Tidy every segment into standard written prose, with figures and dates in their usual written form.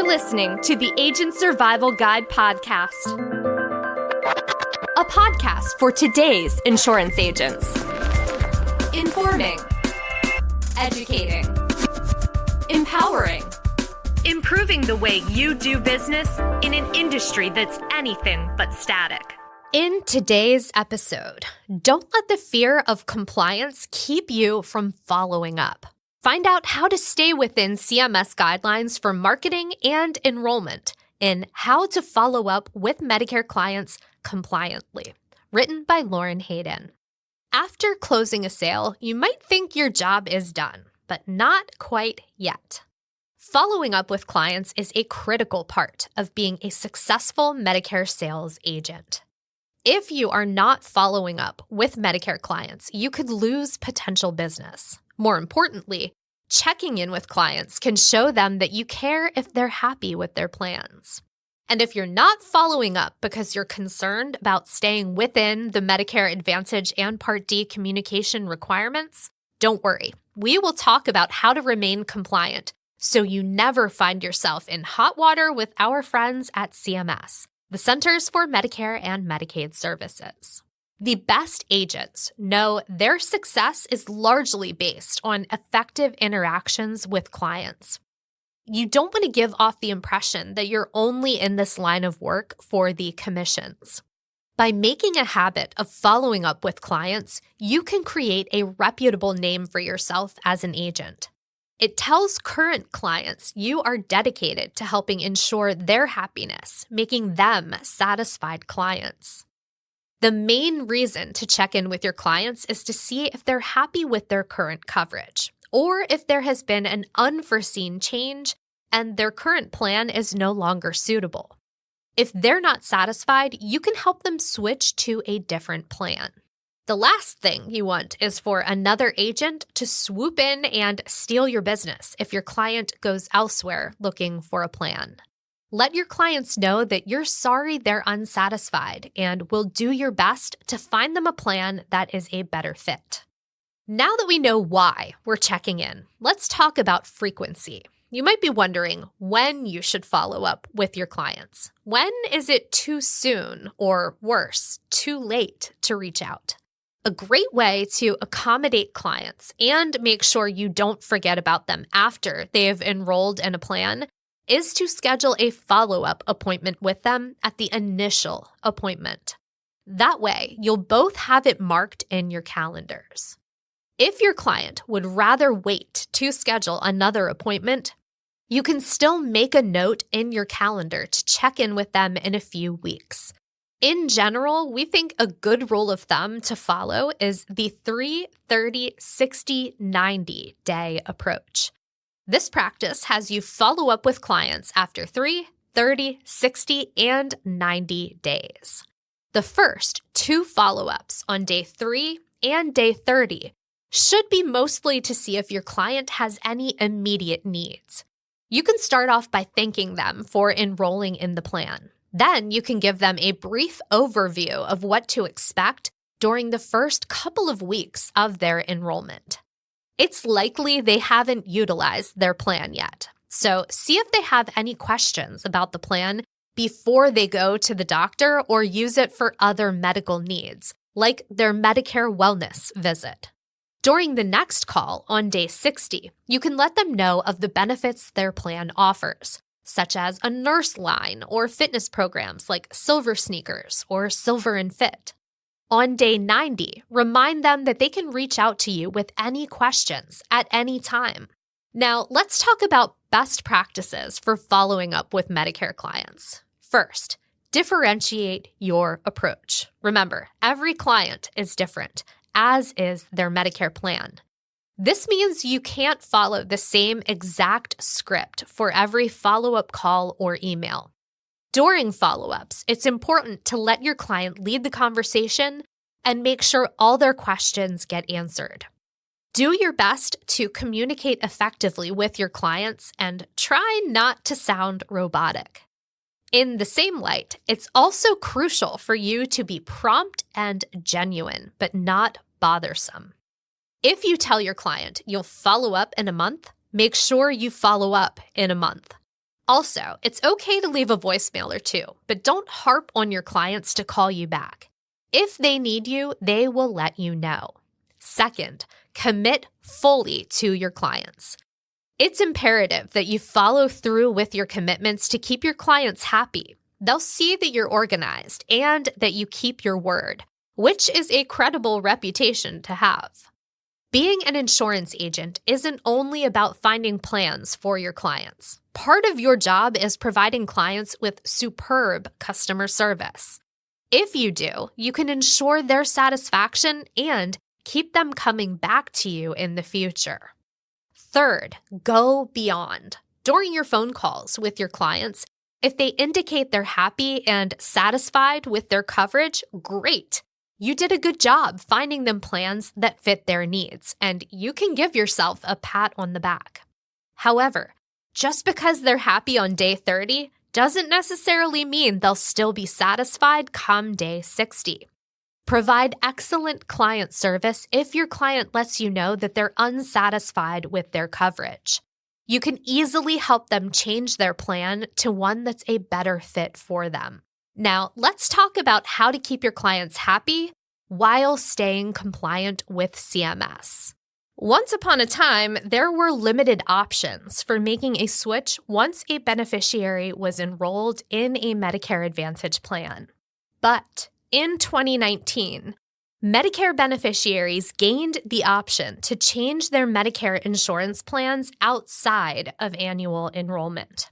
listening to the Agent Survival Guide podcast, a podcast for today's insurance agents. Informing, educating, empowering, improving the way you do business in an industry that's anything but static. In today's episode, don't let the fear of compliance keep you from following up. Find out how to stay within CMS guidelines for marketing and enrollment in How to Follow Up with Medicare Clients Compliantly, written by Lauren Hayden. After closing a sale, you might think your job is done, but not quite yet. Following up with clients is a critical part of being a successful Medicare sales agent. If you are not following up with Medicare clients, you could lose potential business. More importantly, checking in with clients can show them that you care if they're happy with their plans. And if you're not following up because you're concerned about staying within the Medicare Advantage and Part D communication requirements, don't worry. We will talk about how to remain compliant so you never find yourself in hot water with our friends at CMS, the Centers for Medicare and Medicaid Services. The best agents know their success is largely based on effective interactions with clients. You don't want to give off the impression that you're only in this line of work for the commissions. By making a habit of following up with clients, you can create a reputable name for yourself as an agent. It tells current clients you are dedicated to helping ensure their happiness, making them satisfied clients. The main reason to check in with your clients is to see if they're happy with their current coverage, or if there has been an unforeseen change and their current plan is no longer suitable. If they're not satisfied, you can help them switch to a different plan. The last thing you want is for another agent to swoop in and steal your business if your client goes elsewhere looking for a plan. Let your clients know that you're sorry they're unsatisfied and will do your best to find them a plan that is a better fit. Now that we know why we're checking in, let's talk about frequency. You might be wondering when you should follow up with your clients. When is it too soon, or worse, too late to reach out? A great way to accommodate clients and make sure you don't forget about them after they have enrolled in a plan is to schedule a follow-up appointment with them at the initial appointment. That way, you'll both have it marked in your calendars. If your client would rather wait to schedule another appointment, you can still make a note in your calendar to check in with them in a few weeks. In general, we think a good rule of thumb to follow is the 3, 30, 60, 90 day approach. This practice has you follow up with clients after 3, 30, 60, and 90 days. The first 2 follow-ups on day 3 and day 30 should be mostly to see if your client has any immediate needs. You can start off by thanking them for enrolling in the plan. Then you can give them a brief overview of what to expect during the first couple of weeks of their enrollment. It's likely they haven't utilized their plan yet, so see if they have any questions about the plan before they go to the doctor or use it for other medical needs, like their Medicare wellness visit. During the next call on day 60, you can let them know of the benefits their plan offers, such as a nurse line or fitness programs like Silver Sneakers or Silver and Fit. On day 90, remind them that they can reach out to you with any questions at any time. Now, let's talk about best practices for following up with Medicare clients. First, differentiate your approach. Remember, every client is different, as is their Medicare plan. This means you can't follow the same exact script for every follow-up call or email. During follow-ups, it's important to let your client lead the conversation and make sure all their questions get answered. Do your best to communicate effectively with your clients and try not to sound robotic. In the same light, it's also crucial for you to be prompt and genuine, but not bothersome. If you tell your client you'll follow up in a month, make sure you follow up in a month. Also, it's okay to leave a voicemail or two, but don't harp on your clients to call you back. If they need you, they will let you know. Second, commit fully to your clients. It's imperative that you follow through with your commitments to keep your clients happy. They'll see that you're organized and that you keep your word, which is a credible reputation to have. Being an insurance agent isn't only about finding plans for your clients. Part of your job is providing clients with superb customer service. If you do, you can ensure their satisfaction and keep them coming back to you in the future. Third, go beyond. During your phone calls with your clients, if they indicate they're happy and satisfied with their coverage, great. You did a good job finding them plans that fit their needs, and you can give yourself a pat on the back. However, just because they're happy on day 30 doesn't necessarily mean they'll still be satisfied come day 60. Provide excellent client service if your client lets you know that they're unsatisfied with their coverage. You can easily help them change their plan to one that's a better fit for them. Now, let's talk about how to keep your clients happy while staying compliant with CMS. Once upon a time, there were limited options for making a switch once a beneficiary was enrolled in a Medicare Advantage plan. But in 2019, Medicare beneficiaries gained the option to change their Medicare insurance plans outside of annual enrollment.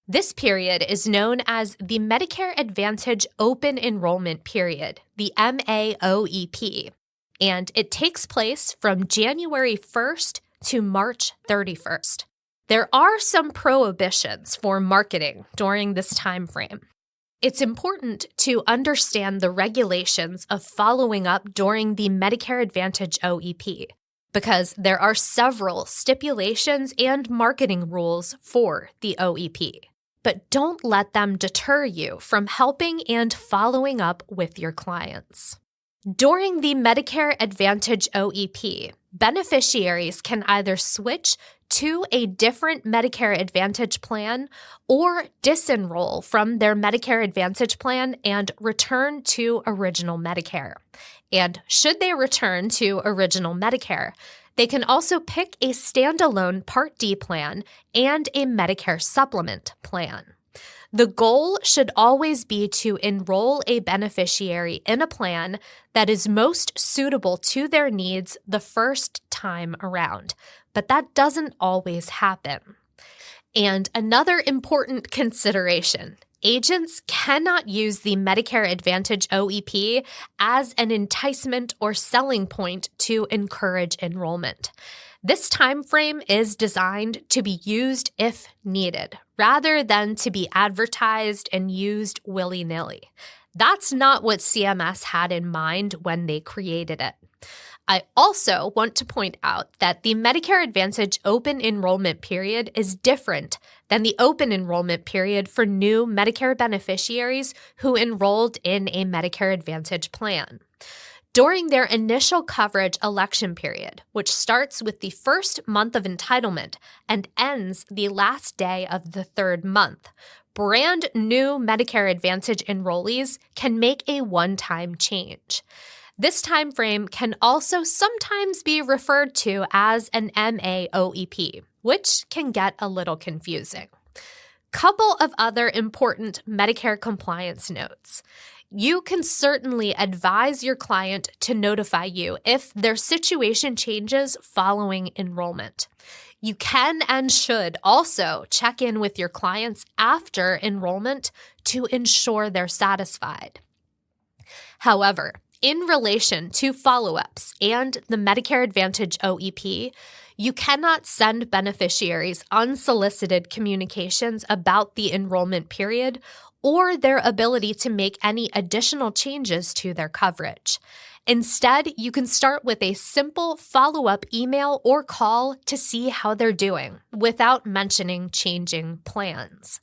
This period is known as the Medicare Advantage Open Enrollment Period, the MAOEP, and it takes place from January 1st to March 31st. There are some prohibitions for marketing during this time frame. It's important to understand the regulations of following up during the Medicare Advantage OEP because there are several stipulations and marketing rules for the OEP. But don't let them deter you from helping and following up with your clients. During the Medicare Advantage OEP, beneficiaries can either switch to a different Medicare Advantage plan or disenroll from their Medicare Advantage plan and return to Original Medicare. And should they return to Original Medicare, they can also pick a standalone Part D plan and a Medicare Supplement plan. The goal should always be to enroll a beneficiary in a plan that is most suitable to their needs the first time around, but that doesn't always happen. And another important consideration, agents cannot use the Medicare Advantage OEP as an enticement or selling point to encourage enrollment. This time frame is designed to be used if needed, rather than to be advertised and used willy-nilly. That's not what CMS had in mind when they created it. I also want to point out that the Medicare Advantage Open Enrollment Period is different than the Open Enrollment Period for new Medicare beneficiaries who enrolled in a Medicare Advantage plan. During their initial coverage election period, which starts with the first month of entitlement and ends the last day of the third month, brand new Medicare Advantage enrollees can make a one-time change. This time frame can also sometimes be referred to as an MAOEP, which can get a little confusing. Couple of other important Medicare compliance notes. You can certainly advise your client to notify you if their situation changes following enrollment. You can and should also check in with your clients after enrollment to ensure they're satisfied. However, in relation to follow-ups and the Medicare Advantage OEP, you cannot send beneficiaries unsolicited communications about the enrollment period or their ability to make any additional changes to their coverage. Instead, you can start with a simple follow-up email or call to see how they're doing without mentioning changing plans.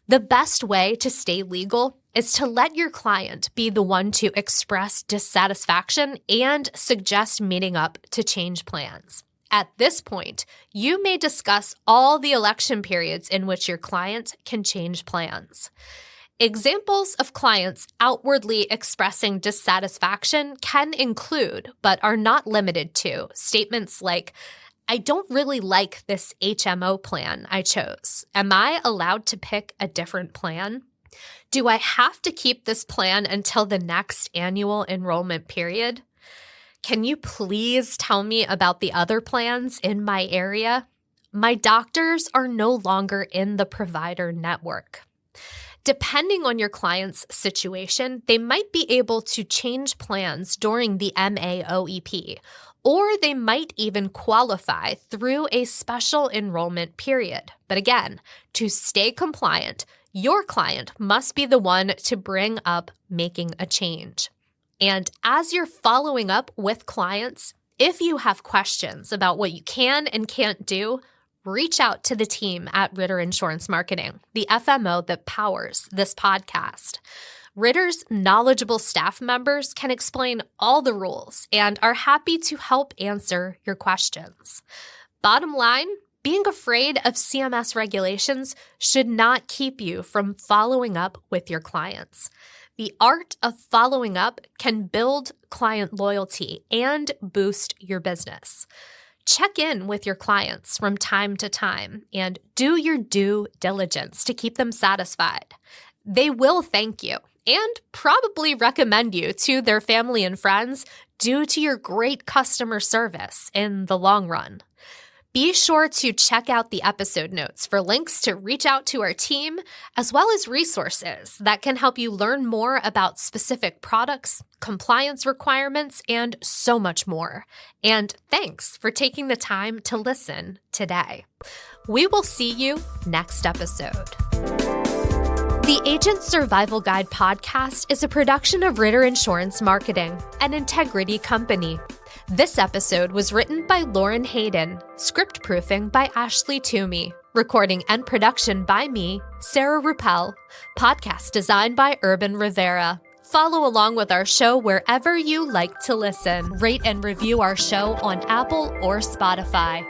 The best way to stay legal is to let your client be the one to express dissatisfaction and suggest meeting up to change plans. At this point, you may discuss all the election periods in which your client can change plans. Examples of clients outwardly expressing dissatisfaction can include, but are not limited to, statements like, "I don't really like this HMO plan I chose. Am I allowed to pick a different plan? Do I have to keep this plan until the next annual enrollment period? Can you please tell me about the other plans in my area? My doctors are no longer in the provider network." Depending on your client's situation, they might be able to change plans during the MAOEP, or they might even qualify through a special enrollment period. But again, to stay compliant, your client must be the one to bring up making a change. And as you're following up with clients, if you have questions about what you can and can't do, reach out to the team at Ritter Insurance Marketing, the FMO that powers this podcast. Ritter's knowledgeable staff members can explain all the rules and are happy to help answer your questions. Bottom line, being afraid of CMS regulations should not keep you from following up with your clients. The art of following up can build client loyalty and boost your business. Check in with your clients from time to time and do your due diligence to keep them satisfied. They will thank you and probably recommend you to their family and friends due to your great customer service in the long run. Be sure to check out the episode notes for links to reach out to our team, as well as resources that can help you learn more about specific products, compliance requirements, and so much more. And thanks for taking the time to listen today. We will see you next episode. The Agent Survival Guide podcast is a production of Ritter Insurance Marketing, an integrity company. This episode was written by Lauren Hayden, script proofing by Ashley Toomey, recording and production by me, Sarah Ruppel, podcast design by Urban Rivera. Follow along with our show wherever you like to listen. Rate and review our show on Apple or Spotify.